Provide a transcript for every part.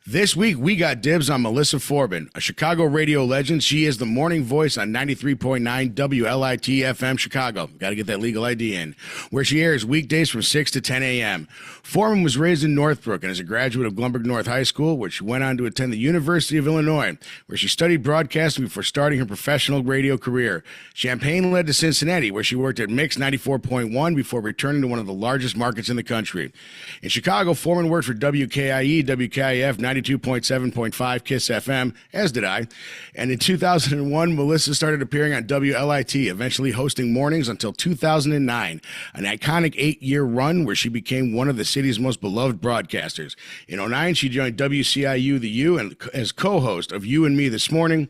This week, we got dibs on Melissa Forman, a Chicago radio legend. She is the morning voice on 93.9 WLIT-FM Chicago. Got to get that legal ID in, where she airs weekdays from 6 to 10 a.m. Forman was raised in Northbrook and is a graduate of Glumberg North High School, where she went on to attend the University of Illinois, where she studied broadcasting before starting her professional radio career. Champaign led to Cincinnati, where she worked at Mix 94.1 before returning to one of the largest markets in the country. In Chicago, Forman worked for WKIE, WKIF, 92.7.5 KISS FM, as did I. And in 2001, Melissa started appearing on WLIT, eventually hosting mornings until 2009, an iconic 8-year run where she became one of the city's most beloved broadcasters. In '09, she joined WCIU The U and as co-host of You and Me This Morning.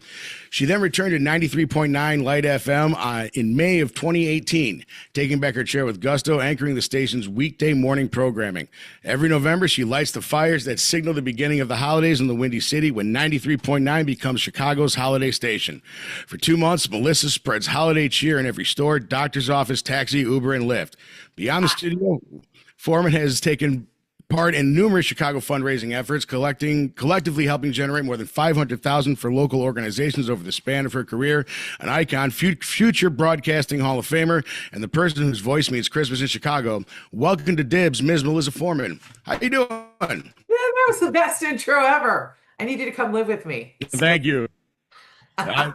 She then returned to 93.9 Lite FM in May of 2018, taking back her chair with gusto, anchoring the station's weekday morning programming. Every November, she lights the fires that signal the beginning of the holidays in the Windy City when 93.9 becomes Chicago's holiday station. For 2 months, Melissa spreads holiday cheer in every store, doctor's office, taxi, Uber, and Lyft. Beyond the studio, Forman has taken part in numerous Chicago fundraising efforts, collectively helping generate more than $500,000 for local organizations over the span of her career. An icon, future broadcasting Hall of Famer, and the person whose voice means Christmas in Chicago. Welcome to Dibs, Ms. Melissa Forman. How you doing? Yeah, that was the best intro ever. I need you to come live with me. Thank you. I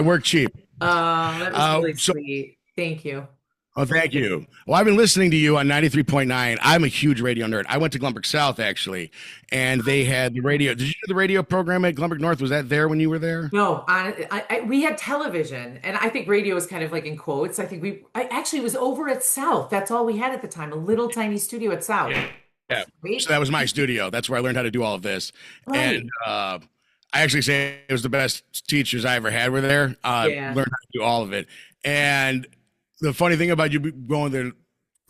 work cheap. That was really sweet. Thank you. Oh, thank you. Well, I've been listening to you on 93.9. I'm a huge radio nerd. I went to Glumberg South, actually, and they had the radio. Did you do the radio program at Glumberg North? Was that there when you were there? No, we had television, and I think radio was kind of like in quotes. I actually was over at South. That's all we had at the time, a little tiny studio at South. Yeah. Right? So that was my studio. That's where I learned how to do all of this. Right. And I actually say it was the best teachers I ever had were there. Learned how to do all of it. And the funny thing about you going to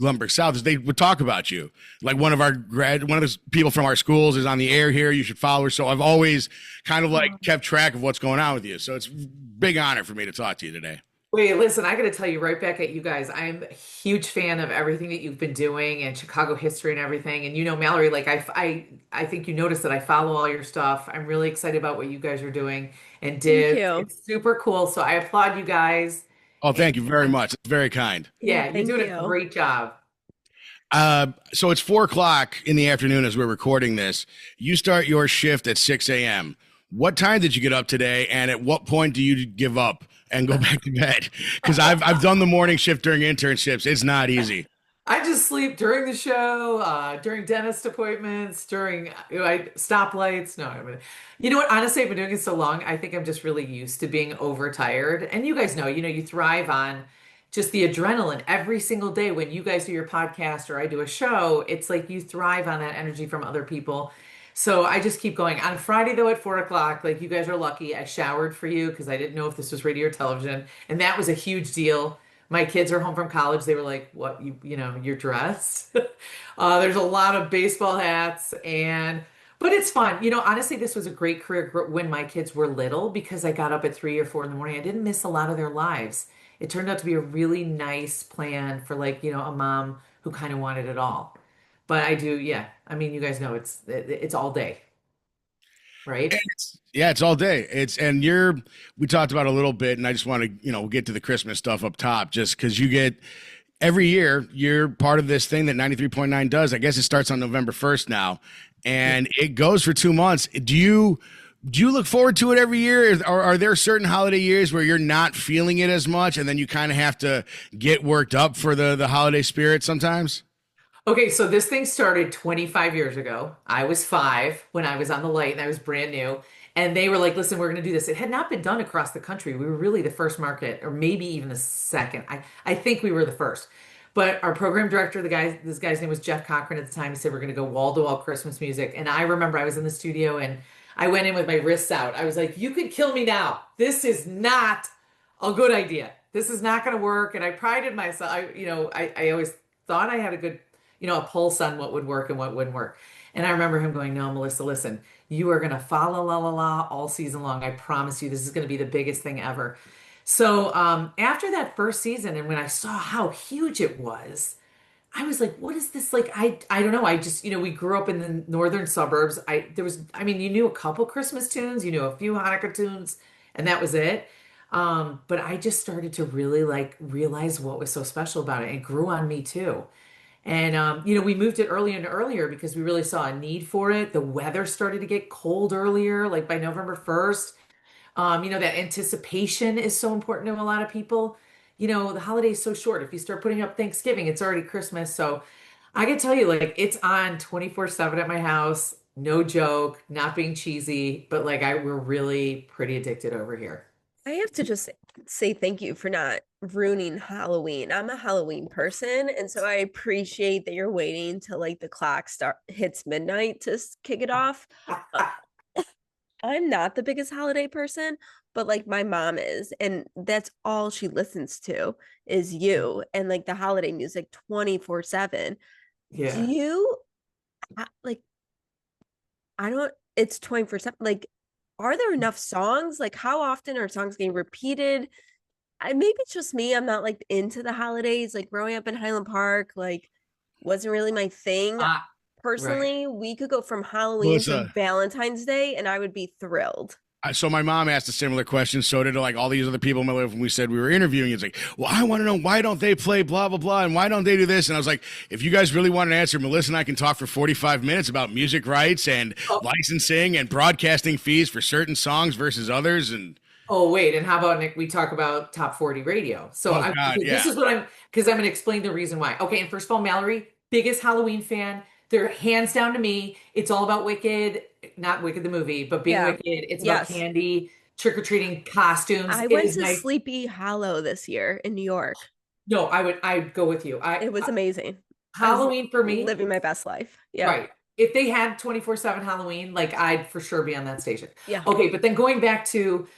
Glumberg South is they would talk about you. Like one of the people from our schools is on the air here. You should follow her. So I've always kind of like kept track of what's going on with you. So it's a big honor for me to talk to you today. Wait, listen, I got to tell you right back at you guys. I'm a huge fan of everything that you've been doing and Chicago history and everything. And you know, Mallory, like I think you noticed that I follow all your stuff. I'm really excited about what you guys are doing and did. It's super cool. So I applaud you guys. Oh, thank you very much. It's very kind. Yeah, you're doing a great job. So it's 4:00 in the afternoon as we're recording this. You start your shift at 6 a.m. What time did you get up today? And at what point do you give up and go back to bed? Because I've done the morning shift during internships. It's not easy. I just sleep during the show, during dentist appointments, during stoplights. No, I mean, you know what? Honestly, I've been doing it so long. I think I'm just really used to being overtired. And you guys know, you thrive on just the adrenaline every single day when you guys do your podcast or I do a show. It's like you thrive on that energy from other people. So I just keep going. On Friday, though, at 4:00, like you guys are lucky, I showered for you because I didn't know if this was radio or television. And that was a huge deal. My kids are home from college. They were like, what, you're dressed? There's a lot of baseball hats but it's fun. Honestly, this was a great career when my kids were little because I got up at 3 or 4 in the morning. I didn't miss a lot of their lives. It turned out to be a really nice plan for a mom who kind of wanted it all. But I do, yeah. I mean, you guys know it's all day, right? It's all day. We talked about it a little bit, and I just want to, get to the Christmas stuff up top, just because every year, you're part of this thing that 93.9 does. I guess it starts on November 1st now, and it goes for 2 months. Do you look forward to it every year? Or are there certain holiday years where you're not feeling it as much, and then you kind of have to get worked up for the holiday spirit sometimes? Okay, so this thing started 25 years ago. I was 5 when I was on the Lite, and I was brand new. And they were like, listen, we're going to do this. It had not been done across the country. We were really the first market, or maybe even the second. I think we were the first. But our program director, this guy's name was Jeff Cochran at the time. He said, we're going to go wall-to-wall Christmas music. And I remember I was in the studio, and I went in with my wrists out. I was like, you could kill me now. This is not a good idea. This is not going to work. And I prided myself. I always thought I had a good a pulse on what would work and what wouldn't work. And I remember him going, no, Melissa, listen, you are going to fa la la la la all season long. I promise you, this is going to be the biggest thing ever. So after that first season, and when I saw how huge it was, I was like, what is this? Like, I don't know. I just, we grew up in the northern suburbs. I mean, you knew a couple Christmas tunes, you knew a few Hanukkah tunes, and that was it. But I just started to really like realize what was so special about it. It grew on me too. And we moved it earlier and earlier because we really saw a need for it. The weather started to get cold earlier, like by November 1st. That anticipation is so important to a lot of people. The holiday is so short. If you start putting up Thanksgiving, it's already Christmas. So I can tell you, like, it's on 24/7 at my house. No joke, not being cheesy, but like we're really pretty addicted over here. I have to just say thank you for not ruining Halloween. I'm a Halloween person, and so I appreciate that you're waiting till like the clock hits midnight to kick it off. Uh, I'm not the biggest holiday person, but like my mom is, and that's all she listens to is you and like the holiday music 24/7. Do Yeah. you like I don't it's 24/7 like are there enough songs? Like how often are songs getting repeated? Maybe it's just me. I'm not like into the holidays. Like growing up in Highland Park, like wasn't really my thing. Ah, right. Personally, we could go from Halloween to Melissa. Valentine's Day and I would be thrilled. So my mom asked a similar question. So did like all these other people in my life when we said we were interviewing. It's like, well, I want to know why don't they play blah blah blah and why don't they do this? And I was like, if you guys really want an answer, Melissa and I can talk for 45 minutes about music rights and Oh, licensing and broadcasting fees for certain songs versus others. And oh, wait. And how about Nick? We talk about top 40 radio. So oh god, okay, this yeah, is because I'm going to explain the reason why. Okay. And first of all, Mallory, biggest Halloween fan. They're hands down to me. It's all about Wicked, not Wicked the movie, but being Yeah. Wicked. It's about Yes. candy, trick-or-treating costumes. I It went is to my, Sleepy Hollow this year in New York. no, I'd go with you. It was amazing. I was Halloween for me, living my best life. Yeah. right. If they had 24/7 Halloween, like I'd for sure be on that station. Yeah. Okay, but then going back to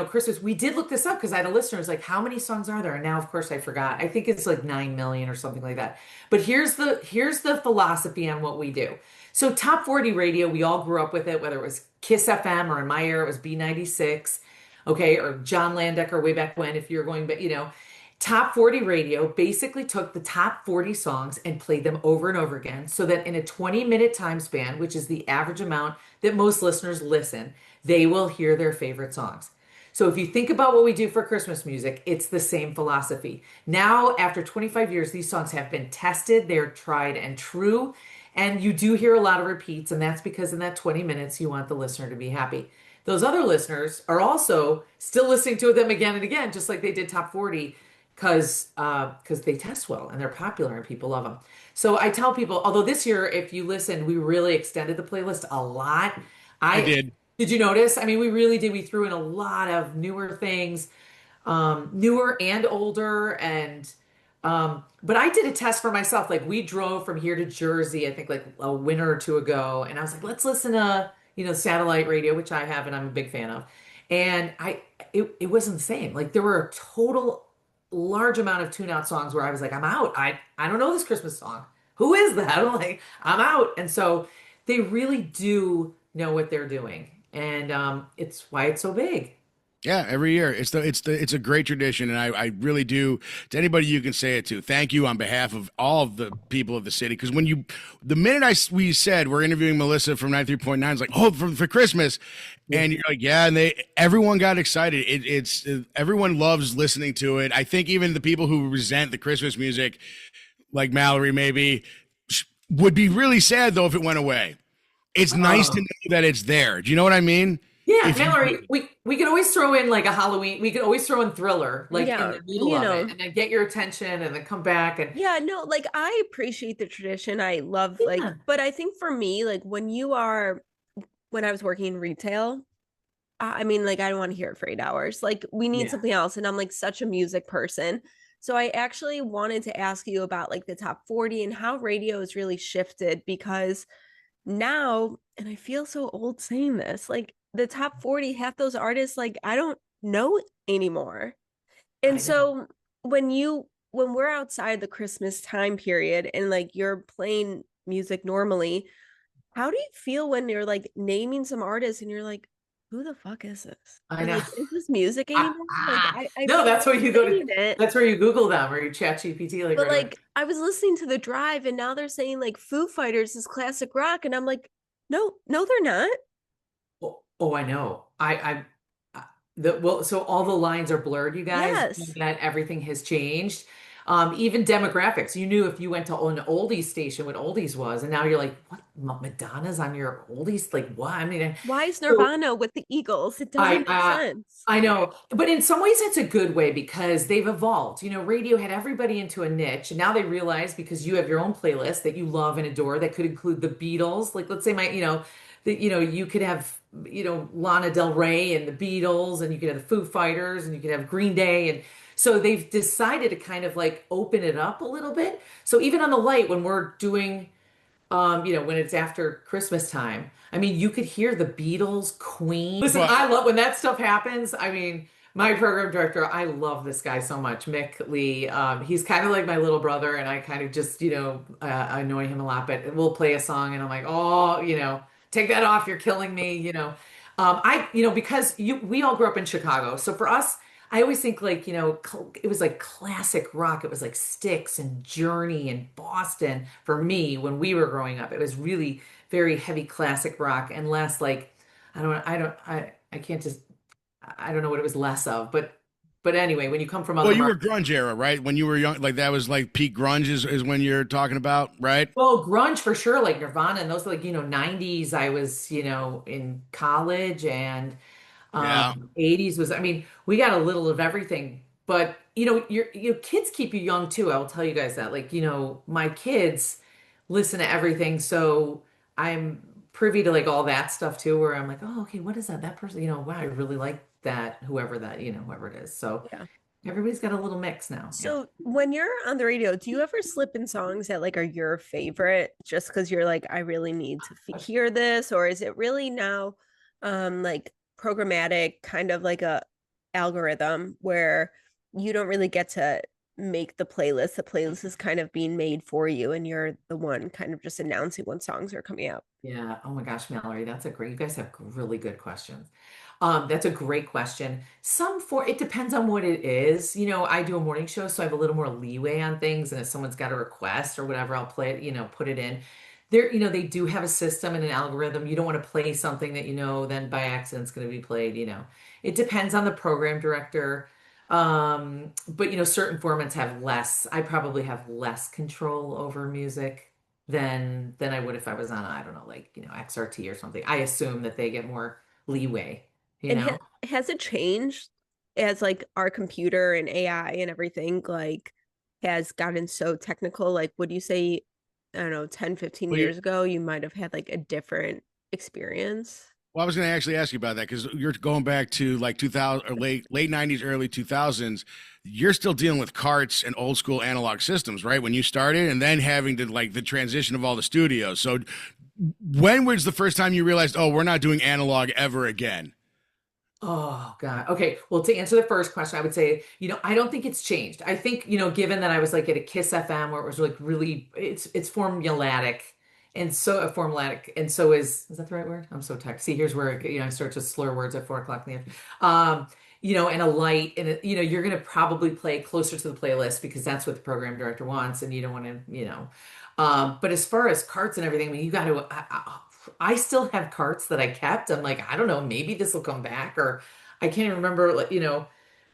Christmas, we did look this up because I had a listener who's like, how many songs are there? And now of course I forgot. I think it's like 9 million or something like that. But here's the philosophy on what we do. So top 40 radio, we all grew up with it, whether it was Kiss FM or in my era it was B96, okay, or John Landecker way back when, if you're going, but Top 40 radio basically took the top 40 songs and played them over and over again so that in a 20-minute time span, which is the average amount that most listeners listen, they will hear their favorite songs. So if you think about what we do for Christmas music, it's the same philosophy. Now, after 25 years, these songs have been tested, they're tried and true, and you do hear a lot of repeats, and that's because in that 20 minutes, you want the listener to be happy. Those other listeners are also still listening to them again and again, just like they did top 40 because they test well and they're popular and people love them. So I tell people, although this year, if you listen, we really extended the playlist a lot. I I did. did you notice? I mean, we really did. We threw in a lot of newer things, newer and older, and but I did a test for myself. Like we drove from here to Jersey, I think like a winter or two ago, and I was like, let's listen to satellite radio, which I have and I'm a big fan of. And it wasn't the same. Like there were a total large amount of tune out songs where I was like, I'm out. I don't know this Christmas song. Who is that? I'm like, I'm out. And so they really do know what they're doing. And it's why it's so big. Yeah, every year. It's a great tradition, and I really do. To anybody you can say it to, thank you on behalf of all of the people of the city. Because the minute we said we're interviewing Melissa from 93.9, it's like, oh, for Christmas, and you're like, yeah, and everyone got excited. Everyone loves listening to it. I think even the people who resent the Christmas music, like Mallory, maybe would be really sad though if it went away. It's nice to Oh, know that it's there. Do you know what I mean? yeah, If Mallory, you we could always throw in like a Halloween. We could always throw in Thriller, like in Yeah. the middle You of it, know, and then get your attention, and then come back and yeah, no, like I appreciate the tradition. I love like, yeah, but I think for me, like when I was working in retail, I mean, like I don't want to hear it for 8 hours. Like we need yeah. something else. And I'm like such a music person. So I actually wanted to ask you about like the top 40 and how radio has really shifted because now, and I feel so old saying this, like the top 40, half those artists, like I don't know anymore. And I know. so when we're outside the Christmas time period and like you're playing music normally, how do you feel when you're like naming some artists and you're like, who the fuck is this? I Or know. like, is this music anymore? Like I No, kept that's where you go to. saying it, That's where you Google them or you chat GPT like but right away. like I was listening to the drive and now they're saying like Foo Fighters is classic rock, and I'm like, no, no, they're not. Oh, I know. Well, so all the lines are blurred, you guys, Yes. that everything has changed. Even demographics. You knew if you went to an oldies station what oldies was, and now you're like, what? Madonna's on your oldies? Like what? I mean, Why is so Nirvana with the Eagles? It I doesn't make sense. I know, but in some ways it's a good way because they've evolved. Radio had everybody into a niche, and now they realize because you have your own playlist that you love and adore that could include the Beatles. Like let's say that you could have Lana Del Rey and the Beatles, and you could have the Foo Fighters, and you could have Green Day, and so they've decided to kind of like open it up a little bit. So even on the light when we're doing when it's after Christmas time. I mean, you could hear the Beatles, Queen. Listen, But I love when that stuff happens. I mean, my program director, I love this guy so much, Mick Lee. He's kind of like my little brother, and I kind of just, annoy him a lot. But we'll play a song, and I'm like, oh, take that off, you're killing me. Because we all grew up in Chicago, so for us. I always think like, it was like classic rock. It was like Styx and Journey and Boston for me when we were growing up. It was really very heavy classic rock and less like I can't just I don't know what it was less of, but anyway, when you come from well, other you were markets. grunge era, right? When you were young, like that was like peak grunge is when you're talking about, right? Well, grunge for sure, like Nirvana and those like, 90s. I was, in college and Yeah. 80s was, I mean, we got a little of everything, but your kids keep you young too. I will tell you guys that. Like, my kids listen to everything, so I'm privy to like all that stuff too, where I'm like, oh, okay, what is that? That person, wow, I really like that, whoever it is. So Yeah. everybody's got a little mix now. Yeah. So when you're on the radio, do you ever slip in songs that like are your favorite just because you're like, I really need to hear this? Or is it really now like programmatic, kind of like a algorithm where you don't really get to make the playlist? The playlist is kind of being made for you and you're the one kind of just announcing when songs are coming out. Yeah. Oh my gosh, Mallory, you guys have really good questions. That's a great question. It depends on what it is. I do a morning show, so I have a little more leeway on things. And if someone's got a request or whatever, I'll play it, put it in. They do have a system and an algorithm. You don't want to play something that then by accident it's going to be played. It depends on the program director. But certain formats have less. I probably have less control over music than I would if I was on, I don't know, like, XRT or something. I assume that they get more leeway, you And know? has it changed as like our computer and AI and everything like has gotten so technical? Like, would you say, I don't know, 10, 15 Well, you, years ago, you might have had like a different experience? well, I was going to actually ask you about that because you're going back to like 2000 or late 90s, early 2000s. You're still dealing with carts and old school analog systems, right? When you started, and then having to like the transition of all the studios. So, when was the first time you realized, oh, we're not doing analog ever again? Oh God. Okay. Well, to answer the first question, I would say, I don't think it's changed. I think, given that I was like at a Kiss FM where it was like really, it's formulatic. And so formulatic, and so is that the right word? I'm so tired. See, here's where I start to slur words at 4 o'clock in the afternoon. And a light, and you're gonna probably play closer to the playlist because that's what the program director wants, and you don't want to. But as far as carts and everything, I mean, you got to. I still have carts that I kept. I'm like, I don't know, maybe this will come back, or I can't even remember. Like,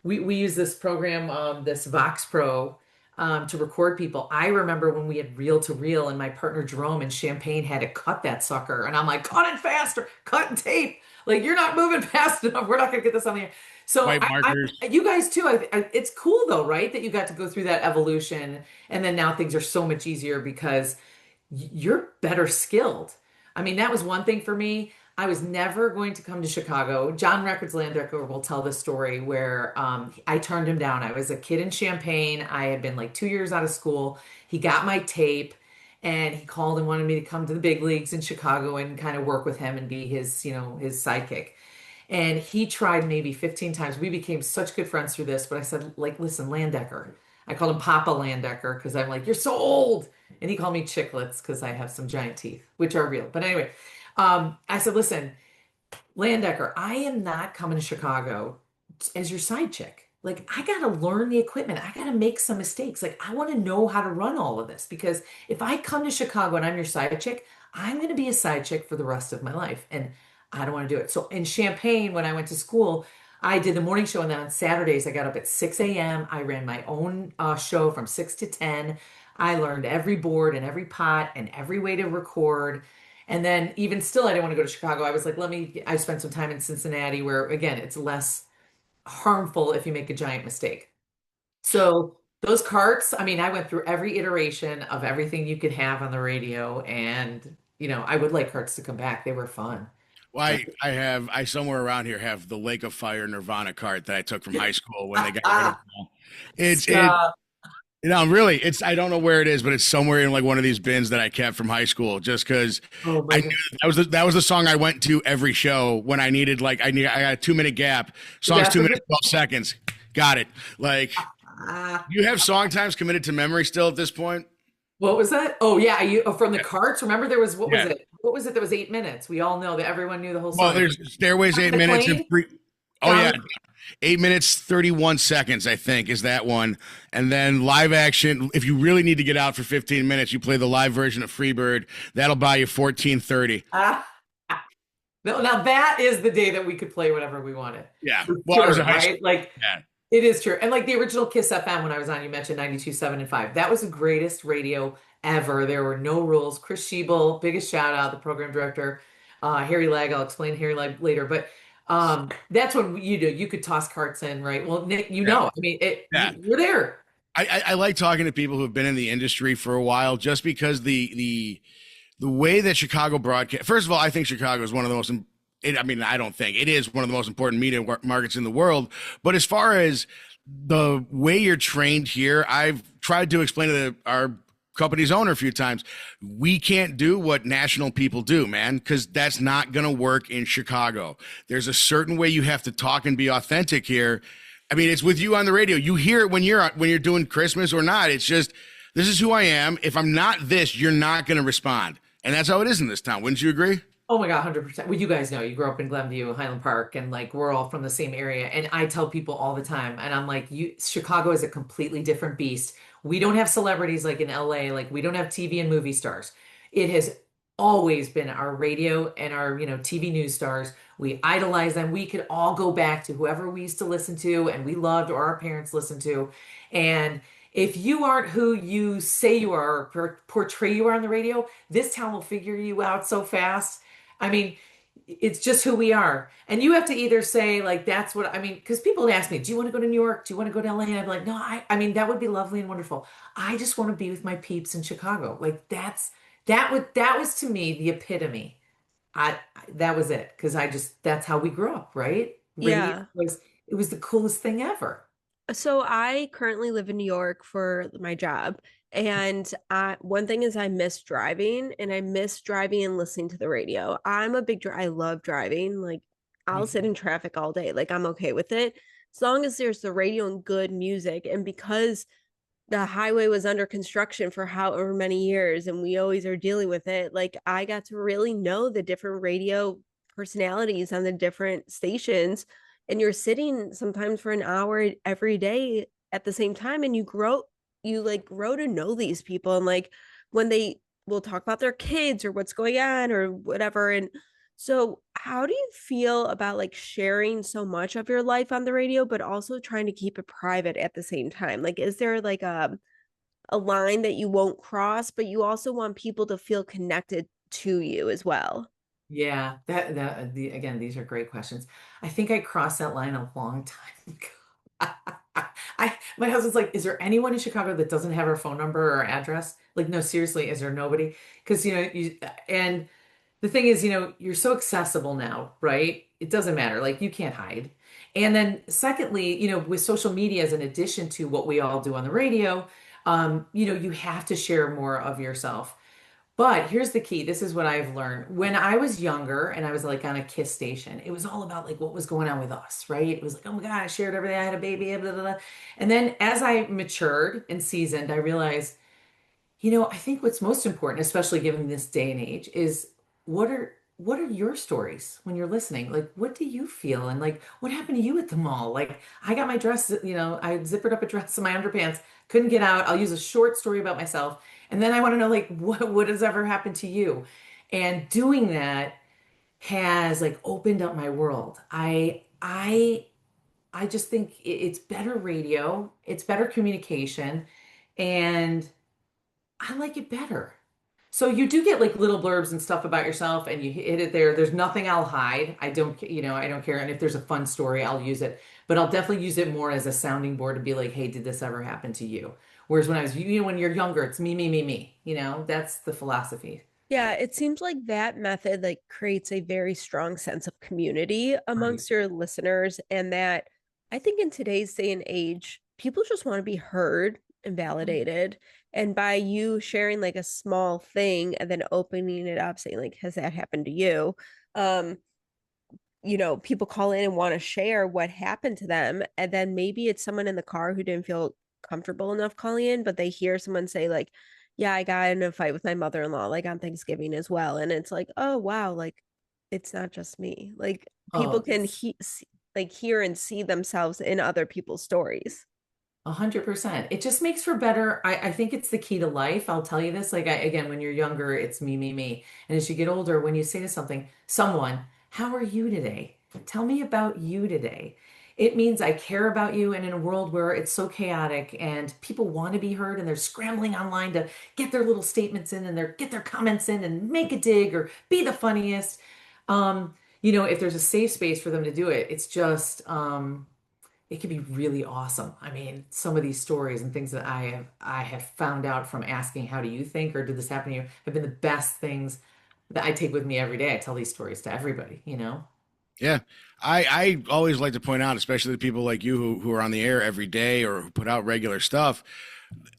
we use this program, this Vox Pro, to record people. I remember when we had reel to reel, and my partner Jerome in Champaign had to cut that sucker, and I'm like, cut it faster, cut and tape. Like you're not moving fast enough. We're not gonna get this on the air. So White markers. you guys too. It's cool though, right? That you got to go through that evolution, and then now things are so much easier because you're better skilled. I mean, that was one thing for me. I was never going to come to Chicago. John Records Landecker will tell this story where I turned him down. I was a kid in Champaign. I had been like 2 years out of school. He got my tape and he called and wanted me to come to the big leagues in Chicago and kind of work with him and be his, his sidekick. And he tried maybe 15 times. We became such good friends through this, but I said, like, listen, Landecker. I called him Papa Landecker because I'm like, you're so old. And he called me Chicklets because I have some giant teeth, which are real. But anyway, I said, listen, Landecker, I am not coming to Chicago as your side chick. Like, I got to learn the equipment. I got to make some mistakes. Like, I want to know how to run all of this because if I come to Chicago and I'm your side chick, I'm going to be a side chick for the rest of my life. And I don't want to do it. So, in Champaign, when I went to school, I did the morning show. And then on Saturdays, I got up at 6 a.m. I ran my own show from 6 to 10. I learned every board and every pot and every way to record. And then even still, I didn't want to go to Chicago. I was like, I spent some time in Cincinnati where, again, it's less harmful if you make a giant mistake. So those carts, I mean, I went through every iteration of everything you could have on the radio. And, I would like carts to come back. They were fun. Well, But I somewhere around here have the Lake of Fire Nirvana cart that I took from high school when they got rid of them. It stop. really, I don't know where it is, but it's somewhere in like one of these bins that I kept from high school. Just because Oh I my knew God. that was the song I went to every show when I needed I got a 2 minute gap. Songs That's 2 minutes 12 seconds. Got it. Like, ah, do you have song times committed to memory still at this point? what was that? Oh yeah, from the carts. Remember there was what was Yeah. it? What was it that was 8 minutes? We all know that everyone knew the whole Well, song. there's Stairways John 8 minutes and McClane? three. Oh John yeah, 8 minutes 31 seconds. I think is that one. And then live action. If you really need to get out for 15 minutes, you play the live version of Freebird. That'll buy you 14:30. ah, now that is the day that we could play whatever we wanted. Yeah. For Well, I was sure, in high school. right? Like Yeah. it is true. And like the original Kiss FM when I was on, you mentioned 92.7 and 5. That was the greatest radio ever. There were no rules. Chris Schiebel, biggest shout out, the program director. Harry Lag, I'll explain Harry Lag later. But that's what you could toss carts in, right? Well, Nick, Yeah. I mean, Yeah. you're there. I like talking to people who have been in the industry for a while, just because the way that Chicago broadcast. First of all, I think Chicago is one of the most. I mean, I don't think it is one of the most important media markets in the world. But as far as the way you're trained here, I've tried to explain to our company's owner a few times. We can't do what national people do, man, because that's not going to work in Chicago. There's a certain way you have to talk and be authentic here. I mean, it's with you on the radio. You hear it when you're doing Christmas or not. It's just, this is who I am. If I'm not this, you're not going to respond. And that's how it is in this town. Wouldn't you agree? Oh my God, 100%. Well, you guys know you grew up in Glenview, Highland Park, and like we're all from the same area. And I tell people all the time, and I'm like, Chicago is a completely different beast. We don't have celebrities like in LA, like we don't have TV and movie stars. It has always been our radio and our, TV news stars. We idolize them. We could all go back to whoever we used to listen to and we loved or our parents listened to. And if you aren't who you say you are or portray you are on the radio, this town will figure you out so fast. I mean, it's just who we are. And you have to either say, like, that's what I mean, because people ask me, do you want to go to New York? Do you want to go to LA? And I'm like, no, I mean, that would be lovely and wonderful. I just want to be with my peeps in Chicago. Like, that was to me the epitome. That was it. Because that's how we grew up, right? Radio Yeah. it was the coolest thing ever. So I currently live in New York for my job. And one thing is I miss driving, and I miss driving and listening to the radio. I love driving. Like, Me I'll sit too. in traffic all day. Like, I'm okay with it as long as there's the radio and good music. And because the highway was under construction for however many years and we always are dealing with it, like, I got to really know the different radio personalities on the different stations. And you're sitting sometimes for an hour every day at the same time, and you like grow to know these people. And like when they will talk about their kids or what's going on or whatever. And so how do you feel about like sharing so much of your life on the radio but also trying to keep it private at the same time? Like, is there like a line that you won't cross, but you also want people to feel connected to you as well? Yeah, again, these are great questions. I think I crossed that line a long time ago. My husband's like, is there anyone in Chicago that doesn't have our phone number or address? Like, no, seriously, is there nobody? Because and the thing is, you're so accessible now, right? It doesn't matter. Like, you can't hide. And then secondly, with social media as an addition to what we all do on the radio, you have to share more of yourself. But here's the key. This is what I've learned. When I was younger and I was like on a Kiss station, it was all about like what was going on with us, right? It was like, oh my God, I shared everything. I had a baby, blah, blah, blah. And then as I matured and seasoned, I realized, I think what's most important, especially given this day and age, is what are what are your stories when you're listening? Like, what do you feel? And like, what happened to you at the mall? Like, I got my dress, I zippered up a dress in my underpants, couldn't get out. I'll use a short story about myself. And then I want to know, like, what has ever happened to you? And doing that has like opened up my world. I just think it's better radio, it's better communication, and I like it better. So you do get like little blurbs and stuff about yourself and you hit it there. There's nothing I'll hide. I don't care. And if there's a fun story, I'll use it. But I'll definitely use it more as a sounding board to be like, hey, did this ever happen to you? Whereas when I was, when you're younger, it's me, me, me, me. That's the philosophy. Yeah, it seems like that method like creates a very strong sense of community Right. amongst your listeners, and that I think in today's day and age, people just want to be heard and validated. And by you sharing like a small thing and then opening it up, saying like, has that happened to you? Um, people call in and want to share what happened to them. And then maybe it's someone in the car who didn't feel comfortable enough calling in, but they hear someone say, like, yeah, I got in a fight with my mother-in-law, like on Thanksgiving as well. And it's like, oh, wow, like it's not just me. Like people Oh, can hear and see themselves in other people's stories. 100%. It just makes for better. I think it's the key to life. I'll tell you this. Like, again, when you're younger, it's me, me, me. And as you get older, when you say to someone, how are you today? Tell me about you today. It means I care about you. And in a world where it's so chaotic and people want to be heard and they're scrambling online to get their little statements in and get their comments in and make a dig or be the funniest. If there's a safe space for them to do it, it's just, it can be really awesome. I mean, some of these stories and things that I have found out from asking, how do you think, or did this happen to you, have been the best things that I take with me every day. I tell these stories to everybody. Yeah. I always like to point out, especially the people like you who are on the air every day or who put out regular stuff.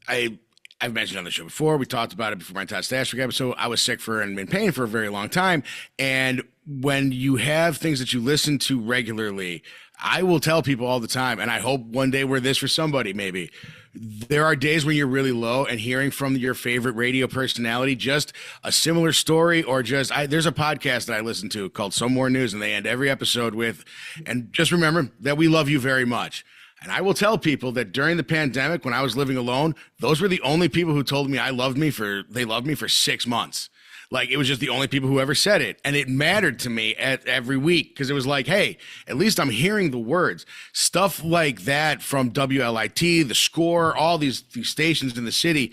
I've mentioned on the show before. We talked about it before my Todd Stashwick episode. I was sick for and in pain for a very long time. And when you have things that you listen to regularly, I will tell people all the time, and I hope one day we're this for somebody, maybe. There are days when you're really low, and hearing from your favorite radio personality, just a similar story, or there's a podcast that I listen to called Some More News, and they end every episode with, and just remember that we love you very much. And I will tell people that during the pandemic, when I was living alone, those were the only people who told me they loved me for 6 months. Like, it was just the only people who ever said it. And it mattered to me every week because it was like, hey, at least I'm hearing the words. Stuff like that from WLIT, The Score, all these stations in the city.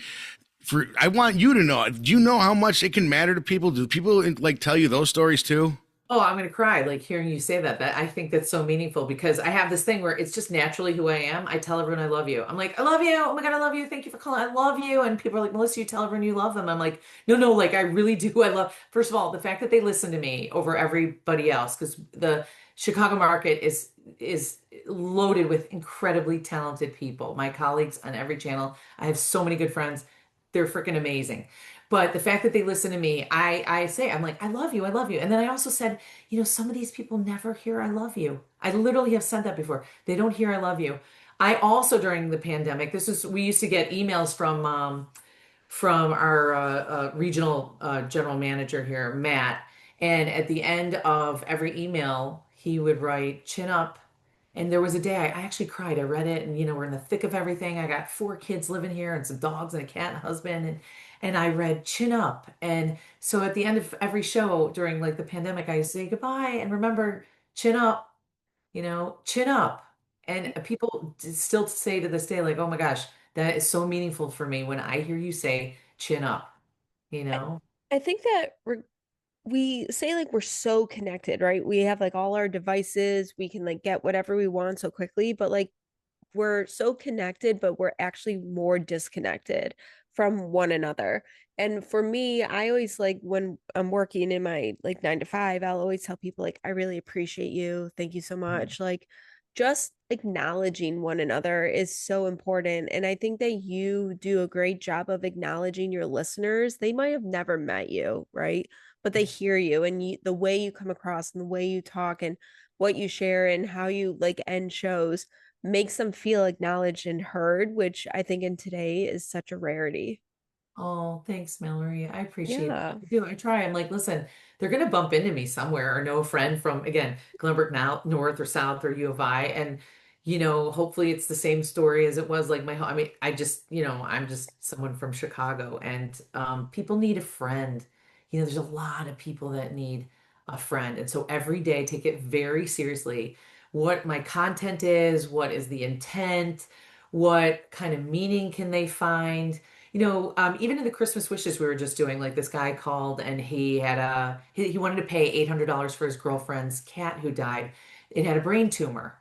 I want you to know, do you know how much it can matter to people? Do people like tell you those stories too? Oh, I'm gonna cry like hearing you say that. That I think that's so meaningful because I have this thing where it's just naturally who I am. I tell everyone I love you. I'm like, I love you. Oh my God, I love you. Thank you for calling. I love you. And people are like, Melissa, you tell everyone you love them. I'm like, no, no, like I really do. I love, first of all, the fact that they listen to me over everybody else, because the Chicago market is loaded with incredibly talented people. My colleagues on every channel. I have so many good friends. They're freaking amazing. But the fact that they listen to me, I say, I'm like, I love you, I love you. And then I also said, some of these people never hear I love you. I literally have said that before. They don't hear I love you. I also, during the pandemic, we used to get emails from our regional general manager here, Matt. And at the end of every email, he would write, chin up. And there was a day I actually cried. I read it, and we're in the thick of everything. I got 4 kids living here, and some dogs, and a cat, and a husband, and I read chin up. And so at the end of every show during like the pandemic, I say goodbye and remember chin up, chin up. And people still say to this day, like, oh my gosh, that is so meaningful for me when I hear you say chin up, you I, know? I think that we say like we're so connected, right? We have like all our devices, we can like get whatever we want so quickly, but like we're so connected, but we're actually more disconnected from one another. And for me, I always like when I'm working in my like 9 to 5, I'll always tell people like, I really appreciate you. Thank you so much. Like just acknowledging one another is so important. And I think that you do a great job of acknowledging your listeners. They might have never met you, right? But they hear you and the way you come across and the way you talk and what you share and how you like end shows makes them feel acknowledged and heard, which I think in today is such a rarity. Oh, thanks, Mallory. I appreciate that. Yeah. I do. I try. I'm like, listen, they're gonna bump into me somewhere or know a friend from again, Glenbrook now North or South or U of I. And hopefully it's the same story as it was like my home. I mean, I'm just someone from Chicago and people need a friend. There's a lot of people that need a friend. And so every day take it very seriously. What my content is, what is the intent, what kind of meaning can they find? Even in the Christmas wishes we were just doing, like this guy called and he wanted to pay $800 for his girlfriend's cat who died. It had a brain tumor.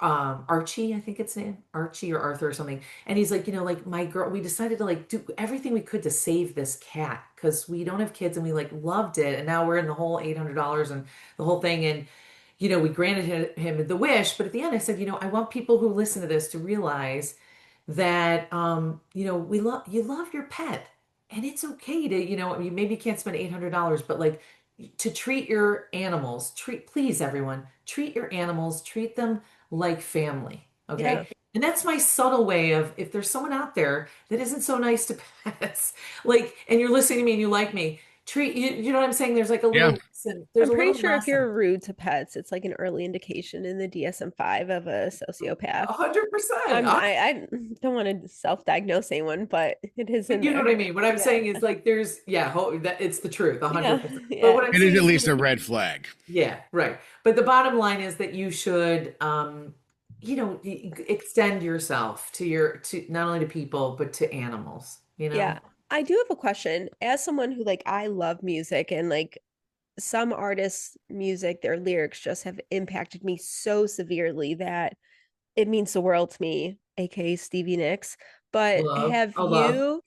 Archie, I think it's name, Archie or Arthur or something. And he's like, like my girl, we decided to like do everything we could to save this cat because we don't have kids and we like loved it. And now we're in the whole $800 and the whole thing. And we granted him the wish, but at the end I said, I want people who listen to this to realize that you love your pet and it's okay to, you maybe can't spend $800, but like to treat your animals, please everyone, treat your animals, treat them like family, Yeah. okay? And that's my subtle way of if there's someone out there that isn't so nice to pets, like, and you're listening to me and you like me, treat you know what I'm saying? There's like a Yeah. little lesson, there's I'm a pretty little sure if lesson. you're rude to pets, it's like an early indication in the DSM-5 of a sociopath. 100%. I don't want to self-diagnose anyone, but it is But in you know there. what I mean? What I'm Yeah. saying is like there's that it's the truth, Yeah. 100%. But Yeah. what I'm It is saying at is, least a red flag. yeah, right. But the bottom line is that you should extend yourself to not only to people but to animals. Yeah. I do have a question. As someone who like I love music and like some artists' music, their lyrics just have impacted me so severely that it means the world to me, aka Stevie Nicks. But Love. have Oh, love. you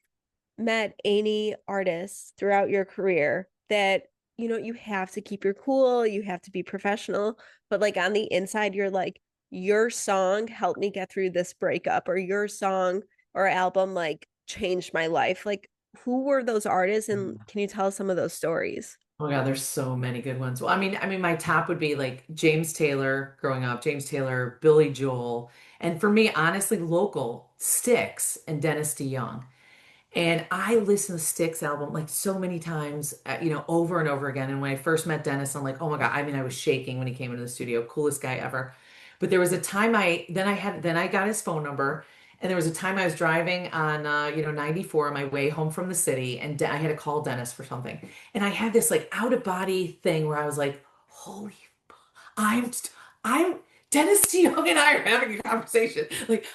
met any artists throughout your career that you have to keep your cool, you have to be professional, but like on the inside you're like, your song helped me get through this breakup, or your song or album like changed my life? Like, who were those artists, and can you tell us some of those stories? Oh my God, there's so many good ones. Well, I mean, my top would be like James Taylor growing up, James Taylor, Billy Joel, and for me, honestly, local Styx and Dennis DeYoung. And I listened to Styx album like so many times, over and over again. And when I first met Dennis, I'm like, oh my God. I mean, I was shaking when he came into the studio, coolest guy ever. But there was a time then I got his phone number. And there was a time I was driving on, 94 on my way home from the city. And I had to call Dennis for something. And I had this like out of body thing where I was like, holy, I'm, I'm Dennis DeYoung and I are having a conversation. Like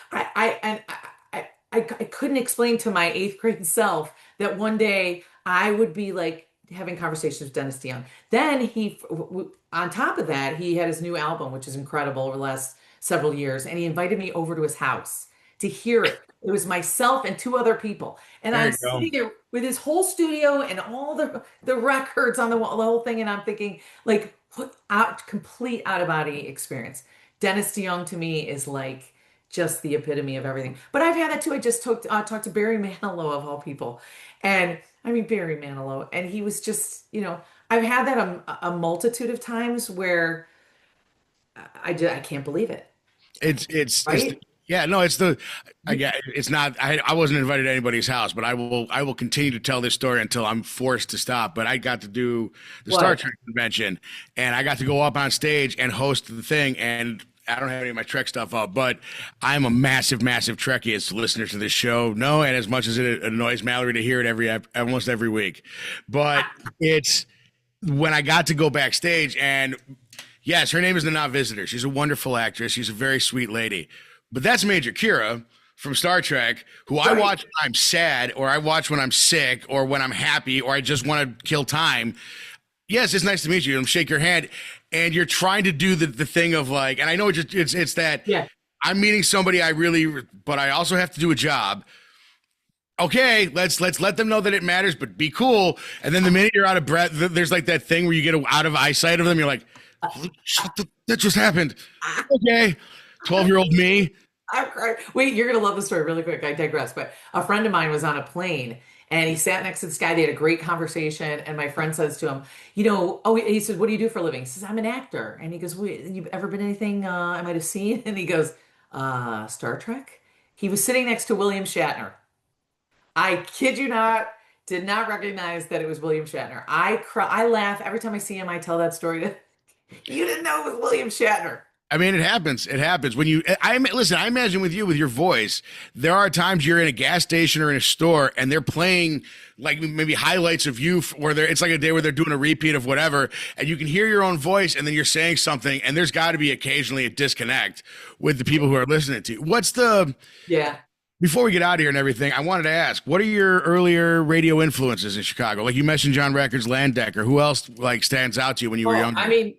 I couldn't explain to my eighth grade self that one day I would be like having conversations with Dennis DeYoung. Then on top of that, he had his new album, which is incredible over the last several years, and he invited me over to his house to hear it. It was myself and two other people, and There I'm you go. sitting there with his whole studio and all the records on the wall, the whole thing, and I'm thinking like put out complete out of body experience. Dennis DeYoung to me is like just the epitome of everything. But I've had that too. I just talked to Barry Manilow of all people, and I mean Barry Manilow, and he was just I've had that a multitude of times where I can't believe it, It's right? yeah, no, I get it's not I wasn't invited to anybody's house, but I will continue to tell this story until I'm forced to stop. But I got to do the Star What? Trek convention, and I got to go up on stage and host the thing, and I don't have any of my Trek stuff up, but I'm a massive, massive Trekkie as listeners to this show. No, and as much as it annoys Mallory to hear it almost every week, but it's when I got to go backstage and yes, her name is the Not Visitor. She's a wonderful actress. She's a very sweet lady. But that's Major Kira from Star Trek, who I Right. watch when I'm sad, or I watch when I'm sick, or when I'm happy, or I just want to kill time. Yes, it's nice to meet you. And shake your hand, and you're trying to do the thing of like, and I know it's that Yeah. I'm meeting somebody but I also have to do a job. Okay, let's let them know that it matters, but be cool. And then the minute you're out of breath, there's like that thing where you get out of eyesight of them. You're like, holy shit, that just happened. Okay, 12-year-old me. I'm crying. Wait, you're gonna love the story really quick. I digress, but a friend of mine was on a plane and he sat next to this guy. They had a great conversation, and my friend says to him, he said, "What do you do for a living?" He says, "I'm an actor." And he goes, "Wait, you ever been anything I might have seen?" And he goes, Star Trek." He was sitting next to William Shatner. I kid you not, did not recognize that it was William Shatner. I cry, I laugh every time I see him. I tell that story to you didn't know it was William Shatner. I mean, it happens. It happens when you. Listen. I imagine with you, with your voice, there are times you're in a gas station or in a store, and they're playing like maybe highlights of you, or it's like a day where they're doing a repeat of whatever, and you can hear your own voice, and then you're saying something, and there's got to be occasionally a disconnect with the people who are listening to you. What's the Yeah. Before we get out of here and everything, I wanted to ask, what are your earlier radio influences in Chicago? Like you mentioned John Records, Landecker. Who else like stands out to you when you were younger? I mean,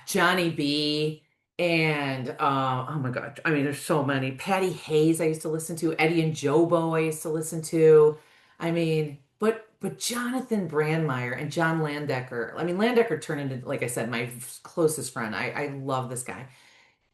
Johnny B and oh my God. I mean, there's so many. Patty Hayes I used to listen to. Eddie and Jobo I used to listen to. I mean, but Jonathan Brandmeier and John Landecker. I mean, Landecker turned into, like I said, my closest friend. I love this guy.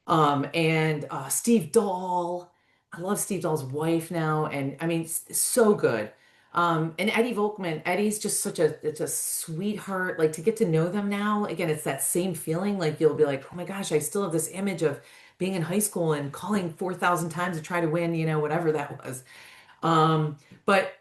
And Steve Dahl. I love Steve Dahl's wife now, and I mean, so good. And Eddie Volkman. Eddie's just such a it's a sweetheart. Like to get to know them now, again, it's that same feeling. Like you'll be like, oh my gosh, I still have this image of being in high school and calling 4,000 times to try to win, whatever that was. But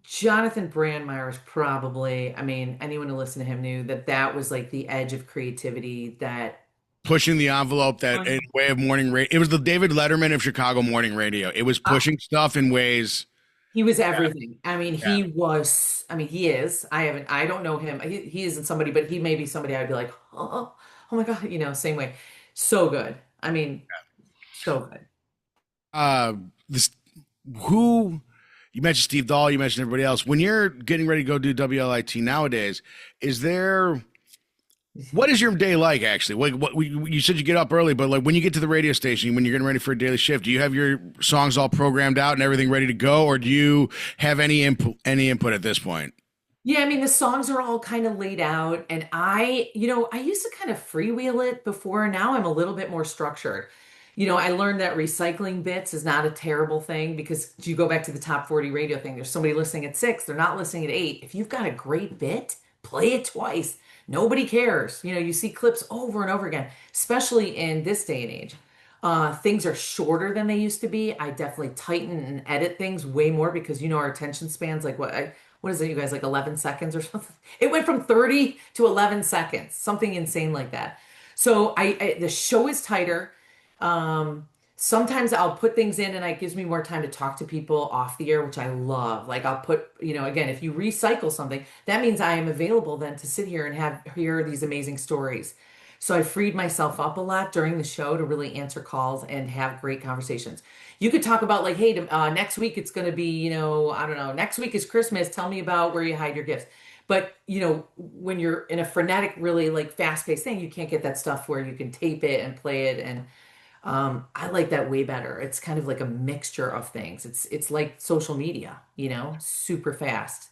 Jonathan Brandmeier is probably, I mean, anyone who listened to him knew that that was like the edge of creativity that Pushing the envelope that in way of morning radio. It was the David Letterman of Chicago morning radio. It was pushing stuff in ways. he was everything. I mean, he is. I don't know him. He isn't somebody, but he may be somebody I'd be like, oh my God, same way. So good. I mean, so good. This who you mentioned Steve Dahl, you mentioned everybody else. When you're getting ready to go do WLIT nowadays, what is your day like actually? You said you get up early, but like when you get to the radio station, when you're getting ready for a daily shift, do you have your songs all programmed out and everything ready to go, or do you have any input at this point? Yeah, I mean, the songs are all kind of laid out, and I used to kind of freewheel it before. Now I'm a little bit more structured. I learned that recycling bits is not a terrible thing because you go back to the top 40 radio thing. There's somebody listening at 6, they're not listening at 8. If you've got a great bit, play it twice. Nobody cares. You see clips over and over again, especially in this day and age. Things are shorter than they used to be. I definitely tighten and edit things way more because our attention spans like what is it, you guys, like 11 seconds or something? It went from 30 to 11 seconds, something insane like that. So the show is tighter. Sometimes I'll put things in and it gives me more time to talk to people off the air, which I love. Like I'll put, again, if you recycle something, that means I am available then to sit here and hear these amazing stories. So I freed myself up a lot during the show to really answer calls and have great conversations. You could talk about like, hey, next week it's going to be, I don't know, next week is Christmas. Tell me about where you hide your gifts. But, when you're in a frenetic, really like fast-paced thing, you can't get that stuff where you can tape it and play it. And I like that way better. It's kind of like a mixture of things. It's like social media, super fast.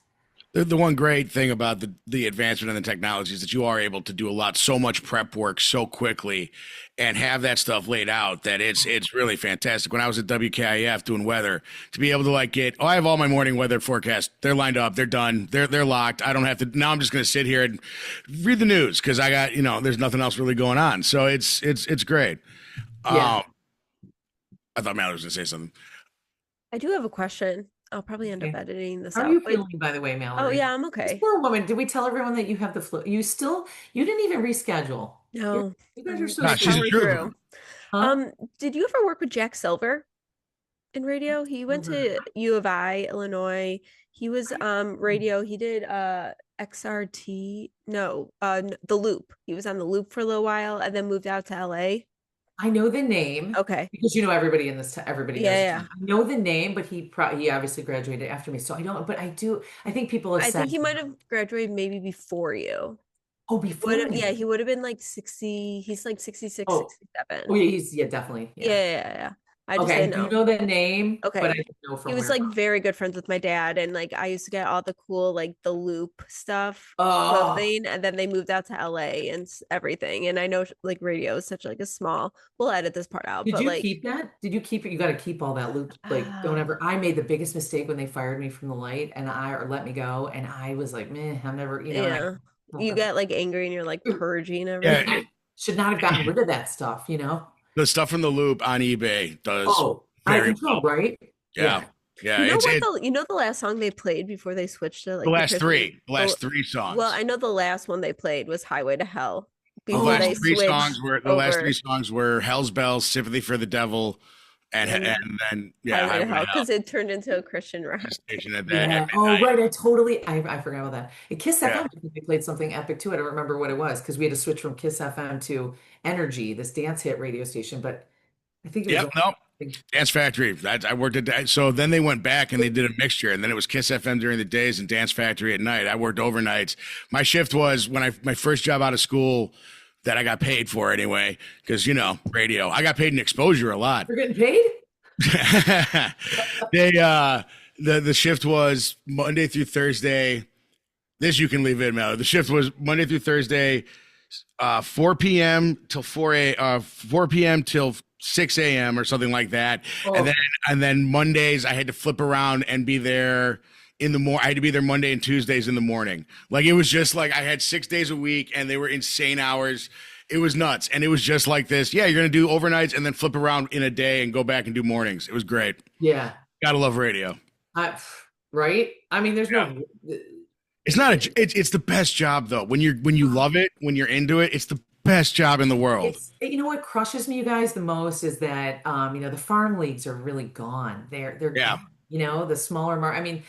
The one great thing about the advancement in the technology is that you are able to do so much prep work so quickly and have that stuff laid out that it's really fantastic. When I was at WKIF doing weather, to be able to I have all my morning weather forecasts. They're lined up. They're done. They're locked. I don't have to, now I'm just going to sit here and read the news because I got, there's nothing else really going on. So it's great. Yeah. I thought Mallory was going to say something. I do have a question. I'll probably end up Okay. editing this How out. are you feeling, by the way, Oh Mallory? yeah, I'm This okay. poor woman. Did we tell everyone that you have the flu? You didn't even reschedule. No, You guys are so Nah, she's a sweet. trooper. through. Huh? Did you ever work with Jack Silver in radio? He went to U of I, Illinois. He was radio. He did XRT. No, the Loop. He was on the Loop for a little while and then moved out to LA. I know the name Okay. because everybody in this everybody knows. Yeah. I know the name, but he obviously graduated after me, so I don't. But I do. I think people have I said. think he might have graduated maybe before you. Oh, before me. Yeah, he would have been like 60. He's like 66, Oh. 67. Oh, yeah, he's definitely. Yeah. I just Okay, I didn't do know. know the name, Okay. but I don't know from He was where. like very good friends with my dad, and like I used to get all the cool like the Loop stuff Oh. clothing, and then they moved out to LA and everything. And I know like radio is such like a small. We'll edit this part out, Did but you like keep that? Did you keep it? You got to keep all that loop. Like, don't ever. I made the biggest mistake when they fired me from the Light, or let me go, and I was like, meh, I'm never. yeah, you get like angry and you're like purging everything. Yeah, I should not have gotten rid of that stuff. the stuff from the Loop on eBay does Oh, out of very control, well. right? Yeah. Yeah, You know it's what it. the last song they played before they switched to like The the last Christmas? three, the last three songs. Well, I know the last one they played was Highway to Hell The before last they three songs switched were over Hell's Bells, Sympathy for the Devil, and and then Highway Highway to to Hell Hell. because it turned into a Christian rock. Station at Yeah. Oh, midnight. right. I forgot about that. At Kiss Yeah. FM, I think they played something epic too. I don't remember what it was because we had to switch from Kiss FM to Energy, this dance hit radio station. But I think it was Yep. No. only, Dance Factory. I worked at that. So then they went back and they did a mixture, and then it was Kiss FM during the days and Dance Factory at night. I worked overnights. My shift was my first job out of school that I got paid for anyway, because radio. I got paid in exposure a lot. You're getting paid? They the shift was Monday through Thursday. This you can leave in, Mel. The shift was Monday through Thursday, 4 p.m. till 4 p.m. till 6 a.m. or something like that. Oh. And then Mondays I had to flip around and be there in the morning. I had to be there Monday and Tuesdays in the morning. Like it was just like I had 6 days a week and they were insane hours. It was nuts. And it was just like this. Yeah, you're going to do overnights and then flip around in a day and go back and do mornings. It was great. Yeah. Gotta love radio. Right? I mean, there's no. It's not it's the best job though. When you love it, when you're into it, it's the best job in the world. You know what crushes me, you guys, the most is that the farm leagues are really gone. They're Yeah. gone, the smaller I mean,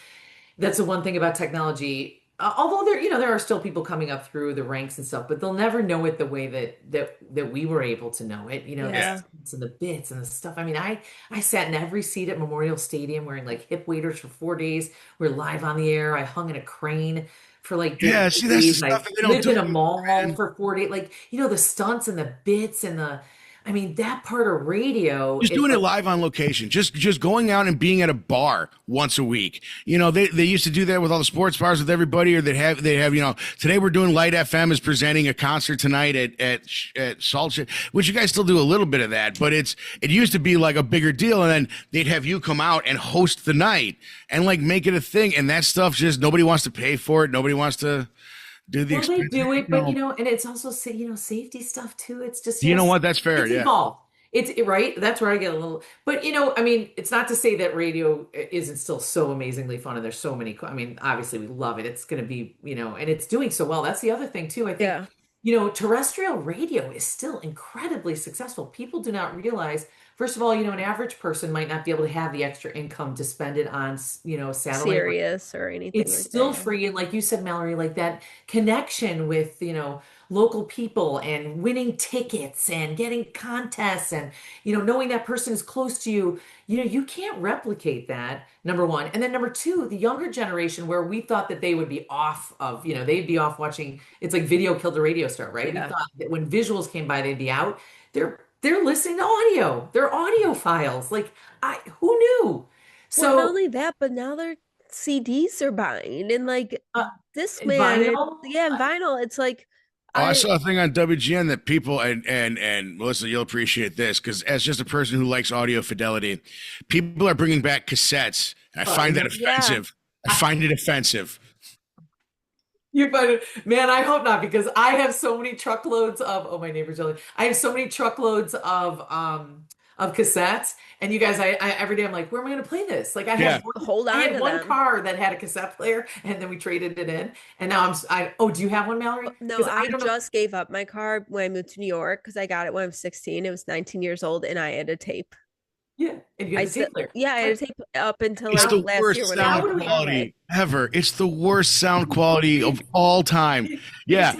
that's the one thing about technology. Although there are still people coming up through the ranks and stuff, but they'll never know it the way that we were able to know it. The stunts and the bits and the stuff. I mean, I sat in every seat at Memorial Stadium wearing like hip waders for 4 days. We're live on the air. I hung in a crane for like see that's the days. stuff I that they don't lived do. in a mall for 4 days. Like the stunts and the bits and that part of radio. Just doing it live on location, just going out and being at a bar once a week. They used to do that with all the sports bars with everybody, or they have today we're doing Lite FM is presenting a concert tonight at Salt, which you guys still do a little bit of that, but it used to be like a bigger deal, and then they'd have you come out and host the night and like make it a thing, and that stuff just nobody wants to pay for it, nobody wants to do the Well, they do it, but and it's also safety stuff too. It's just what? That's fair. It's involved. It's right. That's where I get a little. But I mean, it's not to say that radio isn't still so amazingly fun, and there's so many. I mean, obviously we love it. It's going to be and it's doing so well. That's the other thing too. I think terrestrial radio is still incredibly successful. People do not realize. First of all, an average person might not be able to have the extra income to spend it on, satellite. Sirius or anything. It's like still that. free. And like you said, Mallory, like that connection with, local people and winning tickets and getting contests and, knowing that person is close to you, you can't replicate that, number one. And then number two, the younger generation where we thought that they would be off of, they'd be off watching. It's like video killed the radio star, right? Yeah. We thought that when visuals came by, they'd be out. They're listening to audio. They're audio files. Like who knew? So not only that, but now they're CDs are buying and like this man, vinyl? and vinyl. It's like I saw a thing on WGN that people and Melissa, you'll appreciate this because as just a person who likes audio fidelity, people are bringing back cassettes. And I find that offensive. I find it offensive. You find it, man. I hope not, because I have so many truckloads of. Oh, my neighbor's yelling. I have so many truckloads of cassettes, and you guys, I every day I'm like, where am I going to play this? Like I had one car that had a cassette player, and then we traded it in, and now Oh, do you have one, Mallory? No, I just gave up my car when I moved to New York because I got it when I was 16. It was 19 years old, and I had a tape. Yeah, and you had a tape player. Yeah, I had a tape up until it's the last worst year when sound quality ever. It's the worst sound quality of all time. Yeah,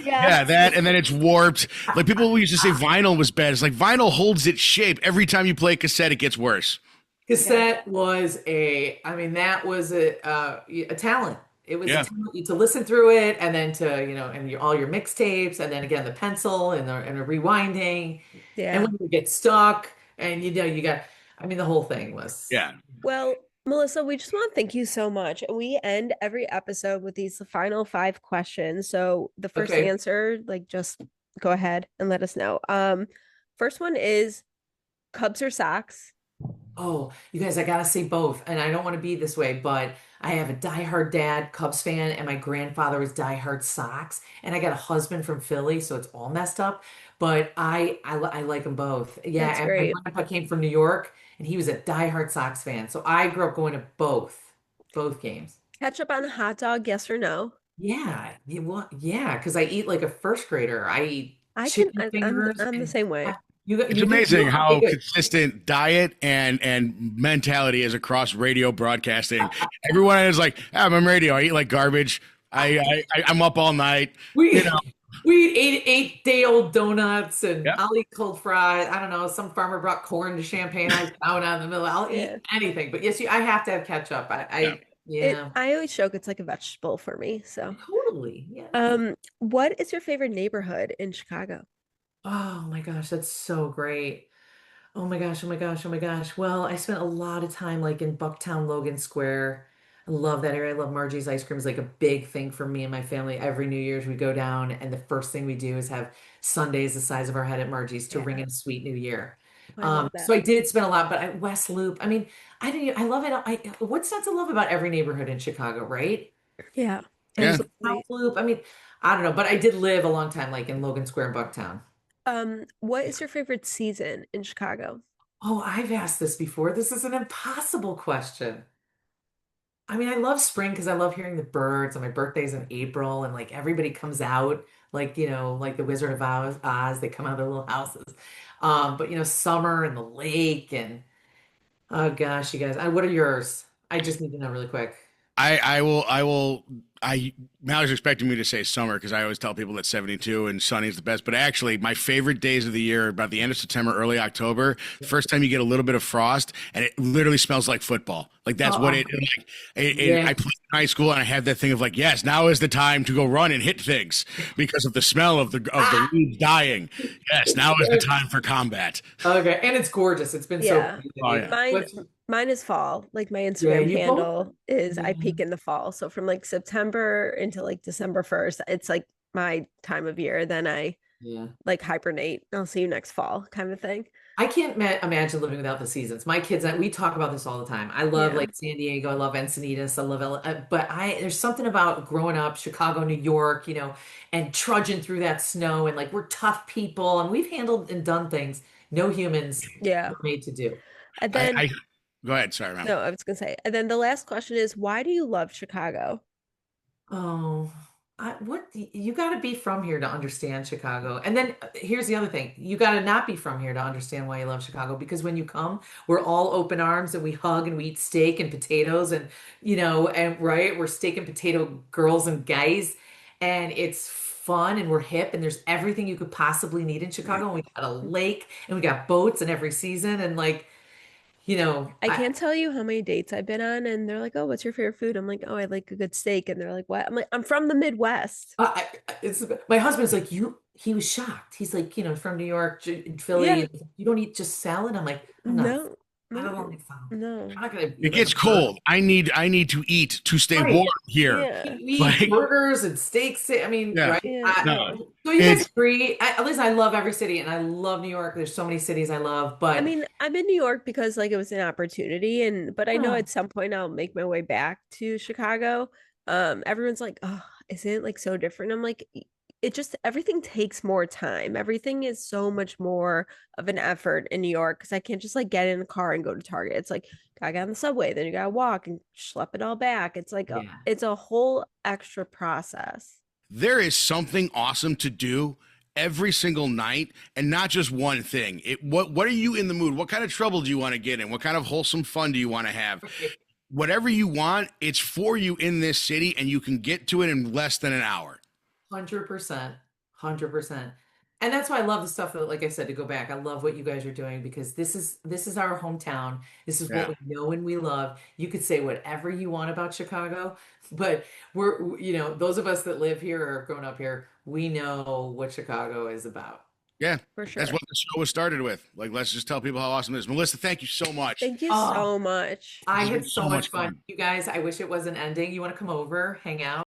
that, and then it's warped. Like people used to say vinyl was bad. It's like vinyl holds its shape. Every time you play a cassette, it gets worse. Cassette was that was a talent. It was a talent to listen through it, and then to and all your mixtapes, and then again the pencil and the rewinding. Yeah, and when you get stuck, and you got. The whole thing was. Yeah. Well, Melissa, we just want to thank you so much. We end every episode with these final 5 questions. So the first answer, just go ahead and let us know. First one is Cubs or Sox? Oh, you guys, I gotta say both. And I don't want to be this way, but I have a diehard dad, Cubs fan, and my grandfather was diehard Sox. And I got a husband from Philly, so it's all messed up. But I like them both. Yeah, That's and my great. grandpa came from New York, and he was a diehard Sox fan. So I grew up going to both games. Ketchup on a hot dog, yes or no? Yeah, yeah, because I eat like a first grader. I eat I can, chicken I'm fingers, I'm the and same way. It's you think amazing okay, how good. consistent diet and mentality is across radio broadcasting. Everyone is like, "Ah, I'm on radio. I eat like garbage. I'm up all night. You We know, we eat 8-day-old donuts and yep, I'll eat cold fries. I don't know. Some farmer brought corn to Champagne. I found out in the middle. I'll eat Yeah. anything. But yes, I have to have ketchup. yeah. Yeah, I always joke it's like a vegetable for me. So, totally. Yeah. what is your favorite neighborhood in Chicago? Oh my gosh, that's so great. Oh my gosh, oh my gosh, oh my gosh. Well, I spent a lot of time like in Bucktown, Logan Square. I love that area. I love Margie's ice cream is like a big thing for me and my family. Every New Year's we go down and the first thing we do is have sundaes the size of our head at Margie's to ring Yeah, in a sweet new year. I love So that. I did spend a lot, but West Loop, I mean, I didn't, I love it. What's not to love about every neighborhood in Chicago, right? Yeah, And Yeah. so South absolutely. Loop, I mean, I don't know, but I did live a long time like in Logan Square and Bucktown. What is your favorite season in Chicago? Oh, I've asked this before. This is an impossible question. I mean, I love spring because I love hearing the birds, and my birthday's in April, and like everybody comes out, like like the Wizard of Oz, they come out of their little houses. But summer and the lake, and oh gosh, you guys, what are yours? I just need to know really quick. I Mal was expecting me to say summer because I always tell people that 72 and sunny is the best. But actually, my favorite days of the year are about the end of September, early October. The first time you get a little bit of frost and it literally smells like football. Like that's what Oh, I yeah. played in high school and I had that thing of like, yes, now is the time to go run and hit things because of the smell of the Ah, leaves dying. Yes, now is the time for combat. okay, and it's gorgeous. It's been so Yeah, pretty Oh lately. yeah. mine What's mine is fall. Like my yeah, Instagram you both. handle is I Yeah, peak in the fall. So from like September into like December 1st, it's like my time of year. Then I yeah. like hibernate. I'll see you next fall kind of thing. I can't imagine living without the seasons. My kids, we talk about this all the time. I love Yeah. like San Diego. I love Encinitas. I love but there's something about growing up, Chicago, New York, and trudging through that snow and like we're tough people and we've handled and done things no humans Yeah. were made to do. And then I go ahead. Sorry, man. no, I was gonna say, and then the last question is, why do you love Chicago? Oh, you got to be from here to understand Chicago. And then here's the other thing. You got to not be from here to understand why you love Chicago because when you come, we're all open arms and we hug and we eat steak and potatoes and and right, we're steak and potato girls and guys and it's fun and we're hip and there's everything you could possibly need in Chicago and we got a lake and we got boats in every season and like, I can't tell you how many dates I've been on, and they're like, "Oh, what's your favorite food?" I'm like, "Oh, I like a good steak," and they're like, "What?" I'm like, "I'm from the Midwest." it's my husband's like he was shocked. He's like, from New York, Philly, Yeah, and you don't eat just salad. I'm like, no, I no, don't like salad. no. I'm not gonna It eat like gets a burger. cold. I need to eat to stay Right. warm here. Yeah, We eat Like, burgers and steaks. I mean, yeah. right? yeah, No, So you guys it's agree? At least I love every city and I love New York. There's so many cities I love, I but mean, I'm in New York because like it was an opportunity, and but I know oh, at some point I'll make my way back to Chicago. Everyone's like, "Oh, isn't it like so different?" I'm like, It just everything takes more time. Everything is so much more of an effort in New York because I can't just like get in a car and go to Target. It's like gotta get on the subway, then you gotta walk and schlep it all back. It's like yeah. it's a whole extra process. there is something awesome to do every single night and not just one thing. What are you in the mood? What kind of trouble do you want to get in? What kind of wholesome fun do you want to have? Whatever you want, it's for you in this city and you can get to it in less than an hour. 100%. 100%. And that's why I love the stuff that, like I said, to go back, I love what you guys are doing because this is our hometown. This is what Yeah. we know and we love. You could say whatever you want about Chicago, but those of us that live here or have grown up here, we know what Chicago is about. Yeah. For That's sure. what the show was started with. Like, let's just tell people how awesome it is. Melissa, thank you so much. Thank you Oh, so much. I This has had been so so much much fun. fun. You guys, I wish it wasn't ending. You want to come over, hang out?